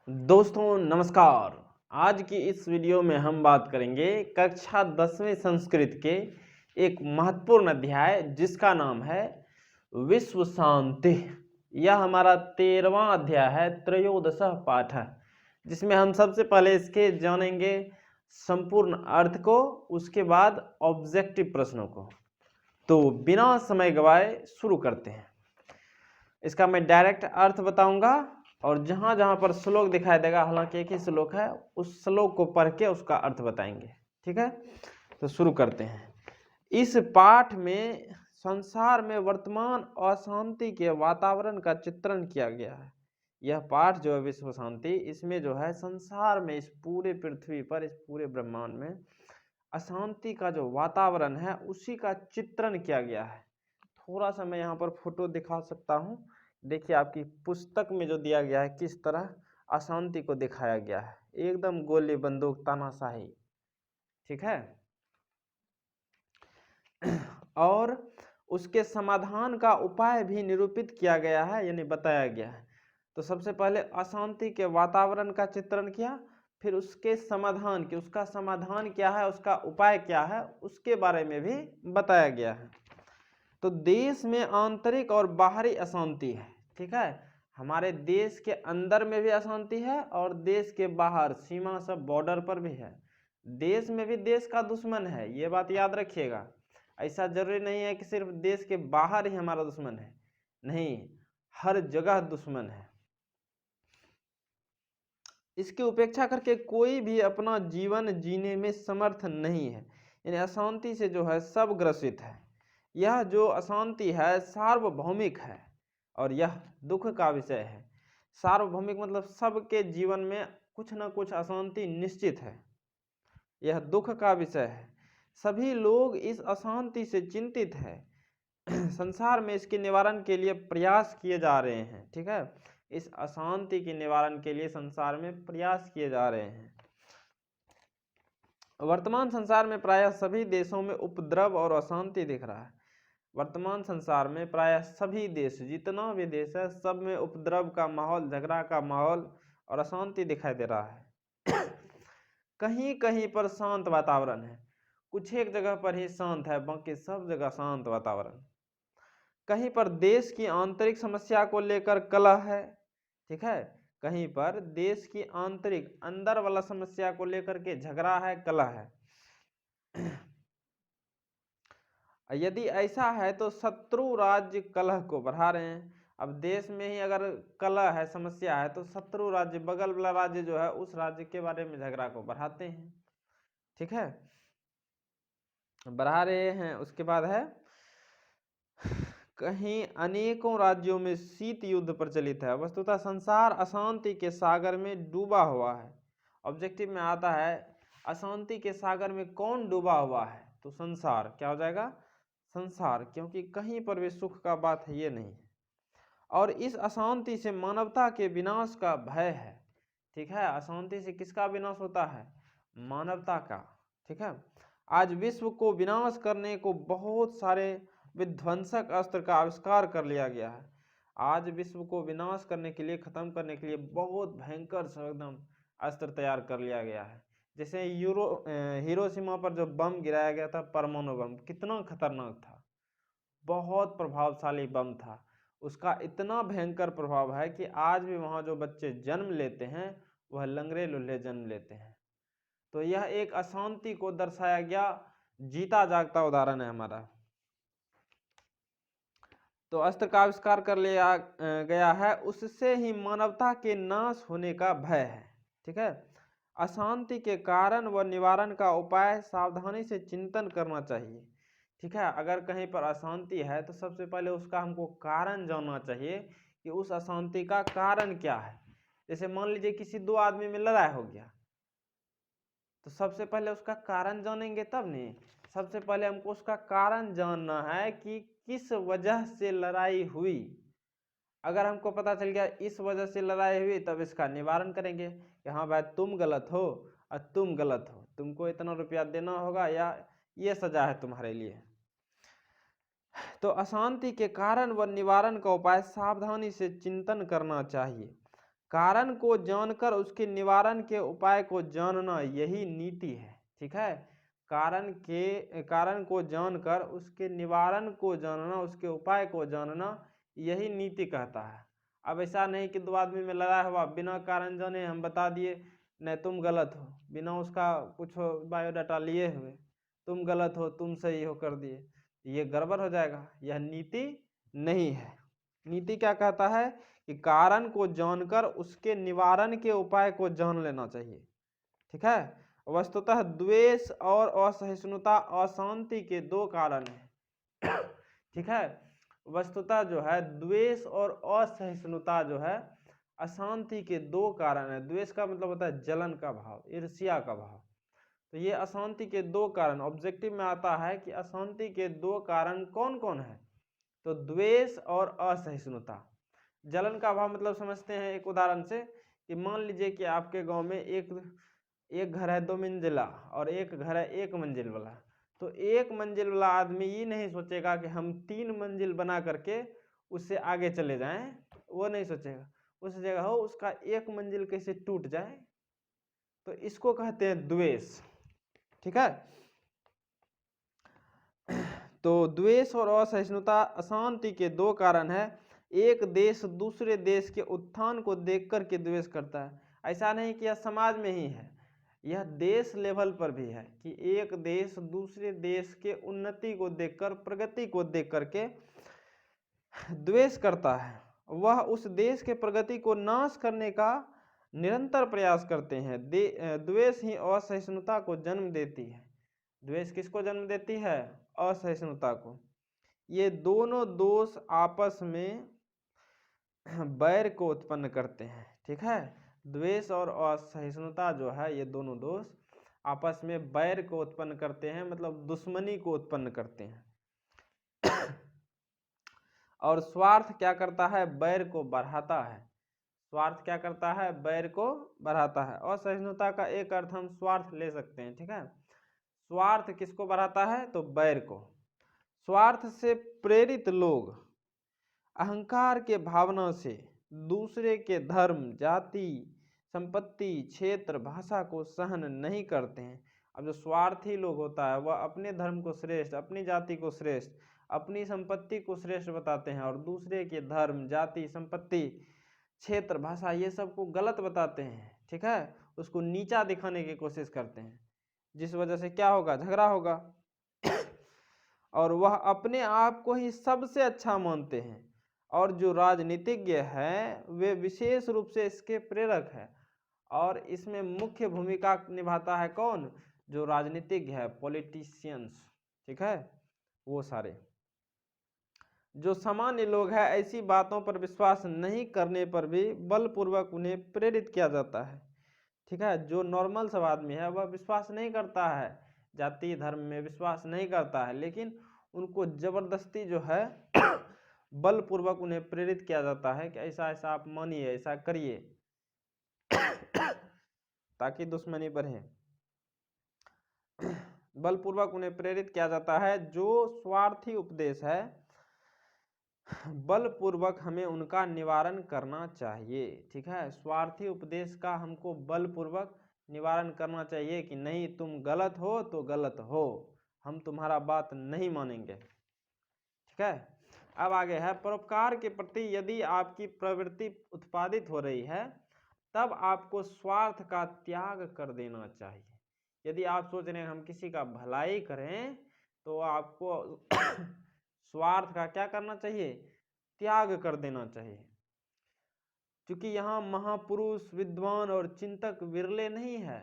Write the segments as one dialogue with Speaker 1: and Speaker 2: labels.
Speaker 1: दोस्तों नमस्कार। आज की इस वीडियो में हम बात करेंगे कक्षा 10वीं संस्कृत के एक महत्वपूर्ण अध्याय जिसका नाम है विश्व शांति। यह हमारा 13वां अध्याय है, त्रयोदश पाठ, जिसमें हम सबसे पहले इसके जानेंगे संपूर्ण अर्थ को, उसके बाद ऑब्जेक्टिव प्रश्नों को। तो बिना समय गवाए शुरू करते हैं। इसका मैं डायरेक्ट अर्थ बताऊंगा और जहां जहां पर श्लोक दिखाई देगा, हालांकि एक ही श्लोक है, उस श्लोक को पढ़ के उसका अर्थ बताएंगे। ठीक है, तो शुरू करते हैं। इस पाठ में संसार में वर्तमान अशांति के वातावरण का चित्रण किया गया है। यह पाठ जो है विश्व शांति, इसमें जो है संसार में, इस पूरे पृथ्वी पर, इस पूरे ब्रह्मांड में अशांति का जो वातावरण है उसी का चित्रण किया गया है। थोड़ा सा मैं यहाँ पर फोटो दिखा सकता हूँ। देखिए, आपकी पुस्तक में जो दिया गया है किस तरह अशांति को दिखाया गया है, एकदम गोली बंदूक तानाशाही। ठीक है, और उसके समाधान का उपाय भी निरूपित किया गया है, यानी बताया गया है। तो सबसे पहले अशांति के वातावरण का चित्रण किया, फिर उसके समाधान की, उसका समाधान क्या है, उसका उपाय क्या है, उसके बारे में भी बताया गया है। तो देश में आंतरिक और बाहरी अशांति है। ठीक है, हमारे देश के अंदर में भी अशांति है और देश के बाहर, सीमा सब बॉर्डर पर भी है। देश में भी देश का दुश्मन है, ये बात याद रखिएगा। ऐसा जरूरी नहीं है कि सिर्फ देश के बाहर ही हमारा दुश्मन है, नहीं, हर जगह दुश्मन है। इसकी उपेक्षा करके कोई भी अपना जीवन जीने में समर्थ नहीं है, यानी अशांति से जो है सब ग्रसित है। यह जो अशांति है सार्वभौमिक है और यह दुख का विषय है। सार्वभौमिक मतलब सबके जीवन में कुछ न कुछ अशांति निश्चित है, यह दुख का विषय है। सभी लोग इस अशांति से चिंतित है। संसार में इसके निवारण के लिए प्रयास किए जा रहे हैं। ठीक है, इस अशांति के निवारण के लिए संसार में प्रयास किए जा रहे हैं। वर्तमान संसार में प्रायः सभी देशों में उपद्रव और अशांति दिख रहा है। वर्तमान संसार में प्रायः सभी देश, जितना भी देश है, सब में उपद्रव का माहौल, झगड़ा का माहौल और अशांति दिखाई दे रहा है। कहीं कहीं पर शांत वातावरण है, कुछ एक जगह पर ही शांत है, बाकी सब जगह शांत वातावरण। कहीं पर देश की आंतरिक समस्या को लेकर कलह है। ठीक है, कहीं पर देश की आंतरिक, अंदर वाला समस्या को लेकर के झगड़ा है, कलह है। यदि ऐसा है तो शत्रु राज्य कलह को बढ़ा रहे हैं। अब देश में ही अगर कलह है, समस्या है, तो शत्रु राज्य, बगल वाला राज्य जो है, उस राज्य के बारे में झगड़ा को बढ़ाते हैं। ठीक है, बढ़ा रहे हैं। उसके बाद है, कहीं अनेकों राज्यों में शीत युद्ध प्रचलित है। वस्तुतः संसार अशांति के सागर में डूबा हुआ है। ऑब्जेक्टिव में आता है अशांति के सागर में कौन डूबा हुआ है, तो संसार। क्या हो जाएगा, संसार, क्योंकि कहीं पर भी सुख का बात है ये नहीं है। और इस अशांति से मानवता के विनाश का भय है। ठीक है, अशांति से किसका विनाश होता है, मानवता का। ठीक है, आज विश्व को विनाश करने को बहुत सारे विध्वंसक अस्त्र का आविष्कार कर लिया गया है। आज विश्व को विनाश करने के लिए, खत्म करने के लिए बहुत भयंकर एकदम अस्त्र तैयार कर लिया गया है। जैसे हिरोशिमा पर जो बम गिराया गया था, परमाणु बम, कितना खतरनाक था, बहुत प्रभावशाली बम था। उसका इतना भयंकर प्रभाव है कि आज भी वहाँ जो बच्चे जन्म लेते हैं वह लंगड़े लुल्हे जन्म लेते हैं। तो यह एक अशांति को दर्शाया गया जीता जागता उदाहरण है हमारा। तो अस्त्र का आविष्कार कर लिया गया है, उससे ही मानवता के नाश होने का भय है। ठीक है, अशांति के कारण व निवारण का उपाय सावधानी से चिंतन करना चाहिए। ठीक है, अगर कहीं पर अशांति है तो सबसे पहले उसका हमको कारण जानना चाहिए कि उस अशांति का कारण क्या है। जैसे मान लीजिए किसी दो आदमी में लड़ाई हो गया, तो सबसे पहले उसका कारण जानेंगे तब नहीं। सबसे पहले हमको उसका कारण जानना है कि किस वजह से लड़ाई हुई। अगर हमको पता चल गया इस वजह से लड़ाई हुई, तब इसका निवारण करेंगे कि हाँ भाई तुम गलत हो और तुम गलत हो, तुमको इतना रुपया देना होगा या ये सजा है तुम्हारे लिए। तो अशांति के कारण व निवारण का उपाय सावधानी से चिंतन करना चाहिए। कारण को जानकर उसके निवारण के उपाय को जानना यही नीति है। ठीक है, कारण को जानकर उसके निवारण को जानना, उसके उपाय को जानना यही नीति कहता है। अब ऐसा नहीं कि दो आदमी में लड़ाई हुआ, बिना कारण जाने हम बता दिए नहीं तुम गलत हो, बिना उसका कुछ बायोडाटा लिए हुए तुम गलत हो तुम सही हो कर दिए, ये गड़बड़ हो जाएगा, यह नीति नहीं है। नीति क्या कहता है कि कारण को जानकर उसके निवारण के उपाय को जान लेना चाहिए। ठीक है, वस्तुतः द्वेष और असहिष्णुता अशांति के दो कारण हैं। ठीक है, वस्तुतः जो है द्वेष और असहिष्णुता जो है अशांति के दो कारण है। द्वेष का मतलब होता है जलन का भाव, ईर्ष्या का भाव। तो ये अशांति के दो कारण ऑब्जेक्टिव में आता है कि अशांति के दो कारण कौन कौन है, तो द्वेष और असहिष्णुता। जलन का भाव मतलब समझते हैं एक उदाहरण से, कि मान लीजिए कि आपके गांव में एक घर है 2 मंजिला और एक घर है 1 मंजिल वाला। तो 1 मंजिल वाला आदमी ये नहीं सोचेगा कि हम 3 मंजिल बना करके उससे आगे चले जाएं, वो नहीं सोचेगा, उस जगह हो उसका 1 मंजिल कैसे टूट जाए, तो इसको कहते हैं द्वेष। ठीक है, तो द्वेष और असहिष्णुता अशांति के दो कारण है। एक देश दूसरे देश के उत्थान को देख कर के द्वेष करता है। ऐसा नहीं कि यह समाज में ही है, यह देश लेवल पर भी है कि एक देश दूसरे देश के उन्नति को देखकर, प्रगति को देख करके द्वेष करता है। वह उस देश के प्रगति को नाश करने का निरंतर प्रयास करते हैं। द्वेष ही असहिष्णुता को जन्म देती है। द्वेष किसको जन्म देती है? असहिष्णुता को। ये दोनों दोष आपस में बैर को उत्पन्न करते हैं। ठीक है, द्वेष और असहिष्णुता जो है ये दोनों दोष आपस में बैर को उत्पन्न करते हैं, मतलब दुश्मनी को उत्पन्न करते हैं। और स्वार्थ क्या करता है? बैर को बढ़ाता है। स्वार्थ क्या करता है? बैर को बढ़ाता है। असहिष्णुता का एक अर्थ हम स्वार्थ ले सकते हैं। ठीक है, स्वार्थ किसको बढ़ाता है? तो बैर को। स्वार्थ से प्रेरित लोग अहंकार के भावना से दूसरे के धर्म, जाति, संपत्ति, क्षेत्र, भाषा को सहन नहीं करते हैं। अब जो स्वार्थी लोग होता है वह अपने धर्म को श्रेष्ठ, अपनी जाति को श्रेष्ठ, अपनी संपत्ति को श्रेष्ठ बताते हैं और दूसरे के धर्म, जाति, संपत्ति, क्षेत्र, भाषा ये सब को गलत बताते हैं। ठीक है, उसको नीचा दिखाने की कोशिश करते हैं, जिस वजह से क्या होगा? झगड़ा होगा। और वह अपने आप को ही सबसे अच्छा मानते हैं। और जो राजनीतिज्ञ हैं वे विशेष रूप से इसके प्रेरक हैं। और इसमें मुख्य भूमिका निभाता है कौन? जो राजनीतिज्ञ है, पॉलिटिशियंस। ठीक है, वो सारे जो सामान्य लोग हैं ऐसी बातों पर विश्वास नहीं करने पर भी बलपूर्वक उन्हें प्रेरित किया जाता है। ठीक है, जो नॉर्मल सब आदमी है वह विश्वास नहीं करता है, जाति धर्म में विश्वास नहीं करता है, लेकिन उनको जबरदस्ती जो है बलपूर्वक उन्हें प्रेरित किया जाता है कि ऐसा ऐसा आप मानिए, ऐसा करिए, ताकि दुश्मनी बढ़े। बलपूर्वक उन्हें प्रेरित किया जाता है। जो स्वार्थी उपदेश है बलपूर्वक हमें उनका निवारण करना चाहिए। ठीक है, स्वार्थी उपदेश का हमको बलपूर्वक निवारण करना चाहिए कि नहीं तुम गलत हो तो गलत हो, हम तुम्हारा बात नहीं मानेंगे। ठीक है, अब आगे है परोपकार के प्रति यदि आपकी प्रवृत्ति उत्पादित हो रही है तब आपको स्वार्थ का त्याग कर देना चाहिए। यदि आप सोच रहे हैं हम किसी का भलाई करें तो आपको स्वार्थ का क्या करना चाहिए? त्याग कर देना चाहिए। क्योंकि यहाँ महापुरुष, विद्वान और चिंतक विरले नहीं है।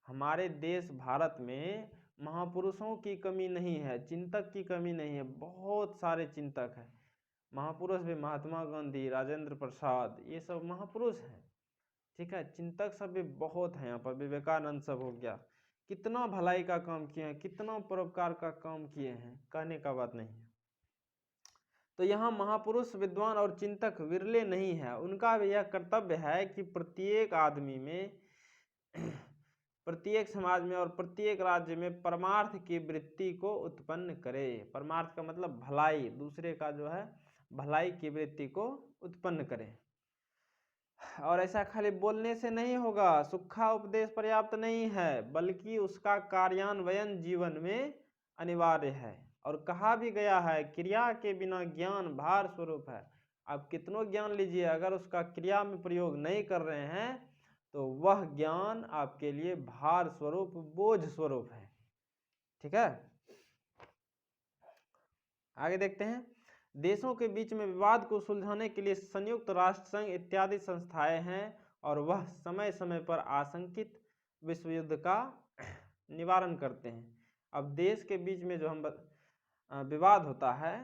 Speaker 1: हमारे देश भारत में महापुरुषों की कमी नहीं है, चिंतक की कमी नहीं है, बहुत सारे चिंतक हैं। महापुरुष भी महात्मा गांधी, राजेंद्र प्रसाद, ये सब महापुरुष हैं। ठीक है, चिंतक सब भी बहुत हैं यहाँ पर, विवेकानंद सब हो गया, कितना भलाई का काम किए हैं, कितना परोपकार का काम किए हैं, कहने का बात नहीं है। तो यहाँ महापुरुष, विद्वान और चिंतक विरले नहीं है। उनका भी यह कर्तव्य है कि प्रत्येक आदमी में, प्रत्येक समाज में और प्रत्येक राज्य में परमार्थ की वृत्ति को उत्पन्न करे। परमार्थ का मतलब भलाई, दूसरे का जो है भलाई की वृत्ति को उत्पन्न करे। और ऐसा खाली बोलने से नहीं होगा, सूखा उपदेश पर्याप्त नहीं है, बल्कि उसका कार्यान्वयन जीवन में अनिवार्य है। और कहा भी गया है, क्रिया के बिना ज्ञान भार स्वरूप है। आप कितनों ज्ञान लीजिए, अगर उसका क्रिया में प्रयोग नहीं कर रहे हैं तो वह ज्ञान आपके लिए भार स्वरूप, बोझ स्वरूप है। ठीक है, आगे देखते हैं। देशों के बीच में विवाद को सुलझाने के लिए संयुक्त राष्ट्र संघ इत्यादि संस्थाएं हैं और वह समय समय पर आशंकित विश्व युद्ध का निवारण करते हैं। अब देश के बीच में जो हम विवाद होता है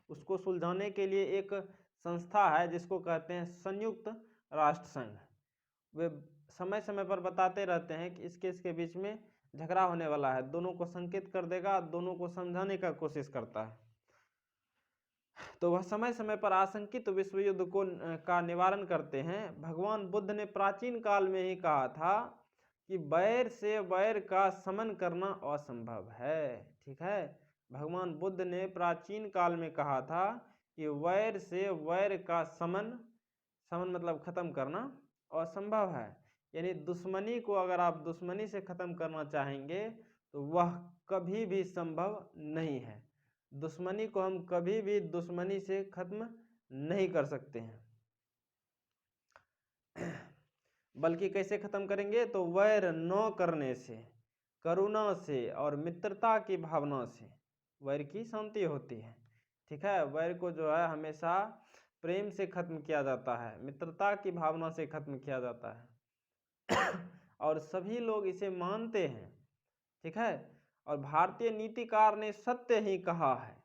Speaker 1: उसको सुलझाने के लिए एक संस्था है जिसको कहते हैं संयुक्त राष्ट्र संघ। वे समय समय पर बताते रहते हैं कि इसके बीच में झगड़ा होने वाला है, दोनों को संकेत कर देगा, दोनों को समझाने का कोशिश करता है। तो वह समय समय पर आशंकित विश्व युद्ध का निवारण करते हैं। भगवान बुद्ध ने प्राचीन काल में ही कहा था कि वैर से वैर का शमन करना असंभव है। ठीक है, भगवान बुद्ध ने प्राचीन काल में कहा था कि वैर से वैर का शमन मतलब खत्म करना असंभव है। यानी दुश्मनी को अगर आप दुश्मनी से खत्म करना चाहेंगे तो वह कभी भी संभव नहीं है। दुश्मनी को हम कभी भी दुश्मनी से खत्म नहीं कर सकते हैं, बल्कि कैसे खत्म करेंगे, तो वैर न करने से, करुणा से और मित्रता की भावना से वैर की शांति होती है। ठीक है, वैर को जो है हमेशा प्रेम से खत्म किया जाता है, मित्रता की भावना से खत्म किया जाता है और सभी लोग इसे मानते हैं। ठीक है, और भारतीय नीतिकार ने सत्य ही कहा है,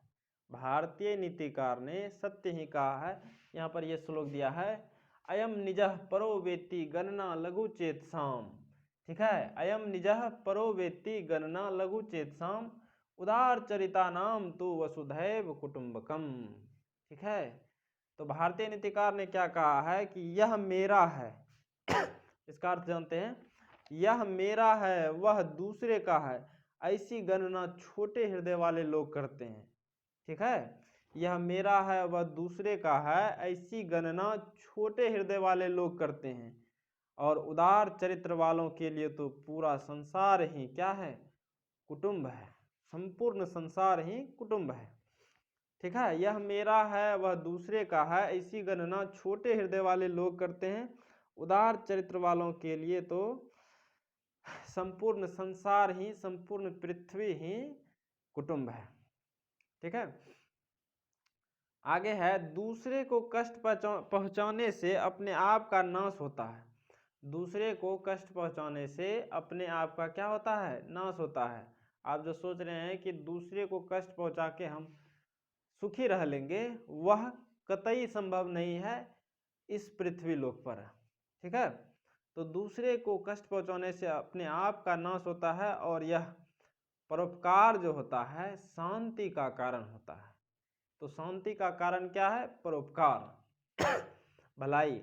Speaker 1: भारतीय नीतिकार ने सत्य ही कहा है। यहाँ पर यह श्लोक दिया है, अयम निजः परो वेत्ति गणना लघु चेतसाम। ठीक है, अयम निजः परो वेत्ति गणना लघु चेतसाम उदार चरिता नाम तो वसुधैव कुटुंबकम। ठीक है, तो भारतीय नीतिकार ने क्या कहा है कि यह मेरा है, इसका अर्थ जानते हैं, यह मेरा है वह दूसरे का है, ऐसी गणना छोटे हृदय वाले लोग करते हैं। ठीक है, यह मेरा है वह दूसरे का है, ऐसी गणना छोटे हृदय वाले लोग करते हैं। और उदार चरित्र वालों के लिए तो पूरा संसार ही क्या है, कुटुंब है, संपूर्ण संसार ही कुटुंब है। ठीक है, यह मेरा है वह दूसरे का है, ऐसी गणना छोटे हृदय वाले लोग करते हैं। उदार चरित्र वालों के लिए तो संपूर्ण संसार ही, संपूर्ण पृथ्वी ही कुटुंब है। ठीक है, आगे है, दूसरे को कष्ट पहुंचाने से अपने आप का नाश होता है। दूसरे को कष्ट पहुंचाने से अपने आप का क्या होता है, नाश होता है। आप जो सोच रहे हैं कि दूसरे को कष्ट पहुंचा के हम सुखी रह लेंगे, वह कतई संभव नहीं है इस पृथ्वी लोक पर। ठीक है, तो दूसरे को कष्ट पहुंचाने से अपने आप का नाश होता है और यह परोपकार जो होता है शांति का कारण होता है। तो शांति का कारण क्या है, परोपकार, भलाई।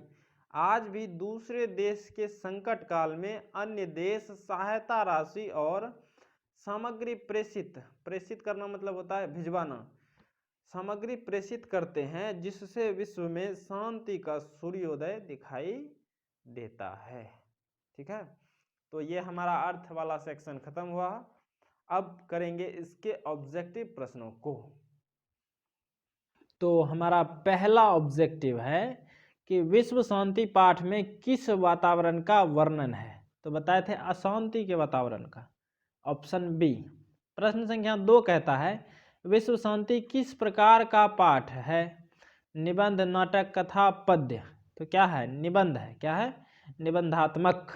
Speaker 1: आज भी दूसरे देश के संकट काल में अन्य देश सहायता राशि और सामग्री प्रेषित करना मतलब होता है भिजवाना, सामग्री प्रेषित करते हैं, जिससे विश्व में शांति का सूर्योदय दिखाई देता है। ठीक है, तो ये हमारा अर्थ वाला सेक्शन खत्म हुआ। अब करेंगे इसके ऑब्जेक्टिव प्रश्नों को। तो हमारा पहला ऑब्जेक्टिव है कि विश्व शांति पाठ में किस वातावरण का वर्णन है। तो बताए थे अशांति के वातावरण का, ऑप्शन बी। प्रश्न संख्या 2 कहता है, विश्व शांति किस प्रकार का पाठ है, निबंध, नाटक, कथा, पद्य। तो क्या है, निबंध है, क्या है, निबंधात्मक।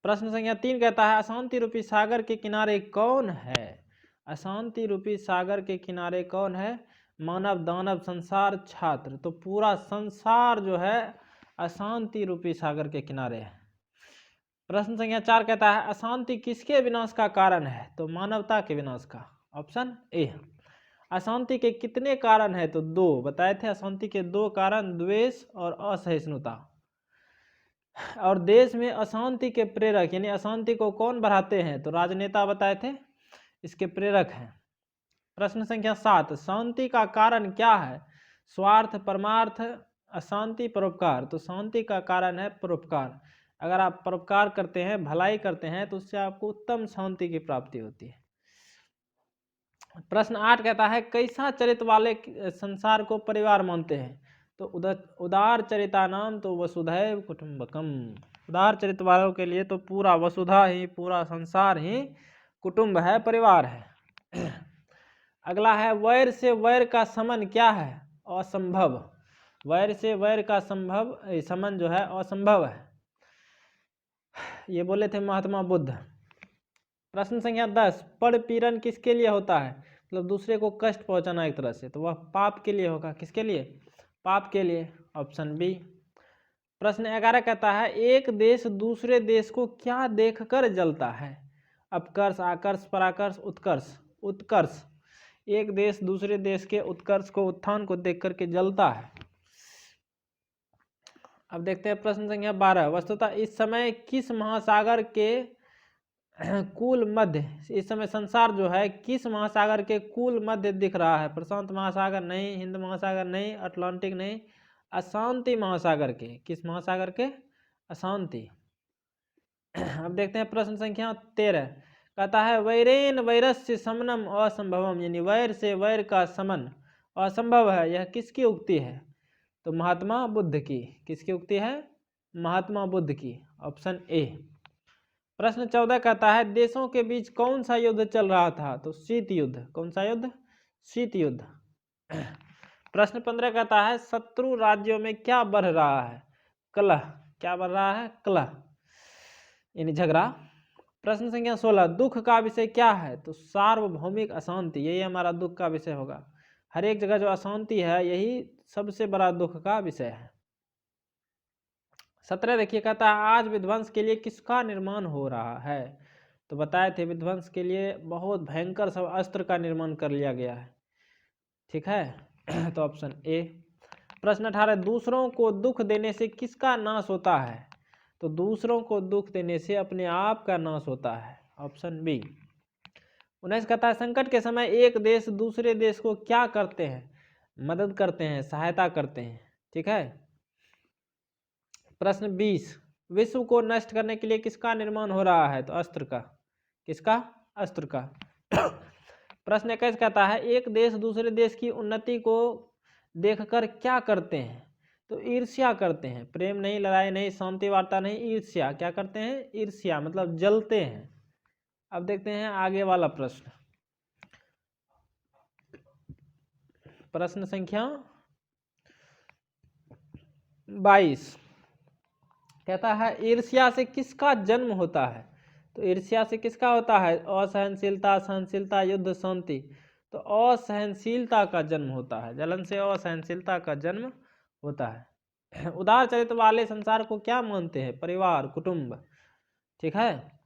Speaker 1: प्रश्न संख्या 3 कहता है, अशांति रूपी सागर के किनारे कौन है। अशांति रूपी सागर के किनारे कौन है, मानव, दानव, संसार, छात्र। तो पूरा संसार जो है अशांति रूपी सागर के किनारे है। प्रश्न संख्या 4 कहता है, अशांति किसके विनाश का कारण है। तो मानवता के विनाश का, ऑप्शन ए। अशांति के कितने कारण है, तो 2 बताए थे। अशांति के 2 कारण, द्वेष और असहिष्णुता। और देश में अशांति के प्रेरक यानी अशांति को कौन बढ़ाते हैं, तो राजनेता बताए थे इसके प्रेरक हैं। प्रश्न संख्या 7, शांति का कारण क्या है, स्वार्थ, परमार्थ, अशांति परोपकार, तो शांति का कारण है परोपकार। अगर आप परोपकार करते हैं, भलाई करते हैं, तो उससे आपको उत्तम शांति की प्राप्ति होती है। प्रश्न 8 कहता है कैसा चरित्र वाले संसार को परिवार मानते हैं? तो उदार चरिता नाम तो वसुधैव कुटुंबकम। उदार चरित्र वालों के लिए तो पूरा वसुधा ही, पूरा संसार ही कुटुंब है, परिवार है। अगला है वैर से वैर का समन क्या है? असंभव। वैर से वैर का समन जो है असंभव है, ये बोले थे महात्मा बुद्ध। प्रश्न संख्या 10 परपीड़न किसके लिए होता है? मतलब दूसरे को कष्ट पहुंचाना एक तरह से, तो वह पाप के लिए होगा। किसके लिए? पाप के लिए, ऑप्शन बी। प्रश्न 11 कहता है एक देश दूसरे देश को क्या देखकर जलता है? अपकर्ष, आकर्ष, पराकर्ष, उत्कर्ष। उत्कर्ष। एक देश दूसरे देश के उत्कर्ष को, उत्थान को देख करके जलता है। अब देखते हैं प्रश्न संख्या 12 वस्तुतः इस समय किस महासागर के कुल मध्य, इस समय संसार जो है किस महासागर के कुल मध्य दिख रहा है? प्रशांत महासागर नहीं, हिंद महासागर नहीं, अटलांटिक नहीं, अशांति महासागर के। किस महासागर के? अशांति। अब देखते हैं प्रश्न संख्या 13 कहता है वैरेन वैरस्य समनम असंभवम, यानी वैर से वैर का समन असंभव है, यह किसकी उक्ति है? तो महात्मा बुद्ध की। किसकी उक्ति है? महात्मा बुद्ध की, ऑप्शन ए। प्रश्न 14 कहता है देशों के बीच कौन सा युद्ध चल रहा था? तो शीत युद्ध। कौन सा युद्ध? शीत युद्ध। प्रश्न 15 कहता है शत्रु राज्यों में क्या बढ़ रहा है? कलह। क्या बढ़ रहा है? कलह, यानी झगड़ा। प्रश्न संख्या 16 दुख का विषय क्या है? तो सार्वभौमिक अशांति, यही हमारा दुख का विषय होगा। हर एक जगह जो अशांति है यही सबसे बड़ा दुख का विषय है। 17 देखिए कहता है आज विध्वंस के लिए किसका निर्माण हो रहा है? तो बताए थे विध्वंस के लिए बहुत भयंकर सब अस्त्र का निर्माण कर लिया गया है। ठीक है, तो ऑप्शन ए। प्रश्न 18 दूसरों को दुख देने से किसका नाश होता है? तो दूसरों को दुख देने से अपने आप का नाश होता है, ऑप्शन बी। 19 कहता है संकट के समय एक देश दूसरे देश को क्या करते हैं? मदद करते हैं, सहायता करते हैं। ठीक है। प्रश्न 20 विश्व को नष्ट करने के लिए किसका निर्माण हो रहा है? तो अस्त्र का। किसका? अस्त्र का। प्रश्न 21 कहता है एक देश दूसरे देश की उन्नति को देखकर क्या करते हैं? तो ईर्ष्या करते हैं। प्रेम नहीं, लड़ाई नहीं, शांति वार्ता नहीं, ईर्ष्या। क्या करते हैं? ईर्ष्या, मतलब जलते हैं। अब देखते हैं आगे वाला प्रश्न। प्रश्न संख्या 22 कहता है ईर्ष्या से किसका जन्म होता है? तो ईर्ष्या से किसका होता है? असहनशीलता, सहनशीलता, युद्ध, शांति। तो असहनशीलता का जन्म होता है। जलन से असहनशीलता का जन्म होता है। उदार चरित्र वाले संसार को क्या मानते हैं? परिवार, कुटुंब। ठीक है।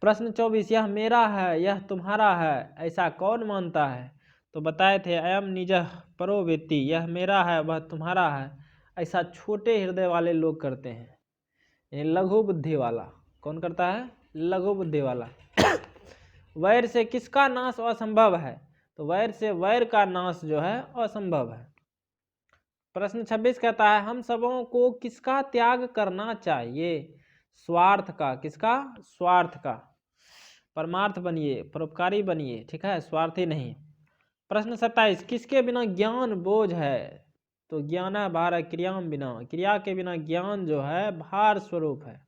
Speaker 1: प्रश्न 24 यह मेरा है, यह तुम्हारा है, ऐसा कौन मानता है? तो बताए थे अयम निजः परो वेत्ति, यह मेरा है, वह तुम्हारा है, ऐसा छोटे हृदय वाले लोग करते हैं, यानी लघु बुद्धि वाला। कौन करता है? लघु बुद्धि वाला। वैर से किसका नाश असंभव है? तो वैर से वैर का नाश जो है असंभव है। प्रश्न 26 कहता है हम सबों को किसका त्याग करना चाहिए? स्वार्थ का। किसका? स्वार्थ का। परमार्थ बनिए, परोपकारी बनिए। ठीक है, स्वार्थी नहीं। प्रश्न 27 किसके बिना ज्ञान बोझ है? तो ज्ञान भार क्रियाम बिना, क्रिया के बिना ज्ञान जो है भार स्वरूप है।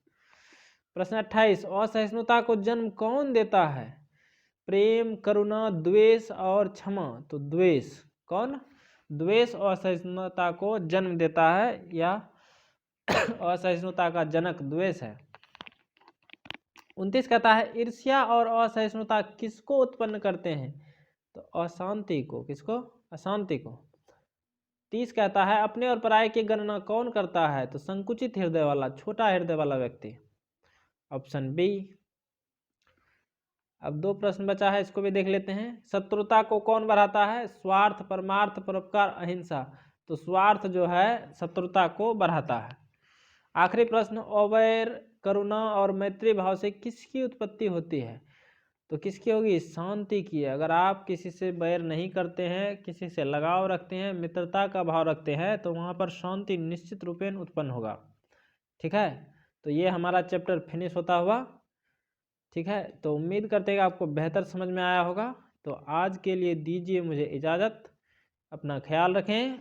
Speaker 1: प्रश्न 28 असहिष्णुता को जन्म कौन देता है? प्रेम, करुणा, द्वेष और क्षमा। तो द्वेष। कौन? द्वेष असहिष्णुता को जन्म देता है, या असहिष्णुता का जनक द्वेष है। 29 कहता है ईर्ष्या और असहिष्णुता किसको उत्पन्न करते हैं? तो अशांति को। किसको? अशांति को। 30 कहता है अपने और पराये की गणना कौन करता है? तो संकुचित हृदय वाला, छोटा हृदय वाला व्यक्ति, ऑप्शन बी। अब 2 प्रश्न बचा है, इसको भी देख लेते हैं। शत्रुता को कौन बढ़ाता है? स्वार्थ, परमार्थ, परोपकार, अहिंसा। तो स्वार्थ जो है शत्रुता को बढ़ाता है। आखिरी प्रश्न अवैर, करुणा और मैत्री भाव से किसकी उत्पत्ति होती है? तो किसकी होगी? शांति की। अगर आप किसी से बैर नहीं करते हैं, किसी से लगाव रखते हैं, मित्रता का भाव रखते हैं, तो वहाँ पर शांति निश्चित रूपेण उत्पन्न होगा। ठीक है, तो ये हमारा चैप्टर फिनिश होता हुआ। ठीक है, तो उम्मीद करते हैं कि आपको बेहतर समझ में आया होगा। तो आज के लिए दीजिए मुझे इजाज़त। अपना ख्याल रखें,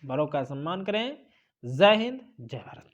Speaker 1: बड़ों का सम्मान करें। जय हिंद, जय भारत।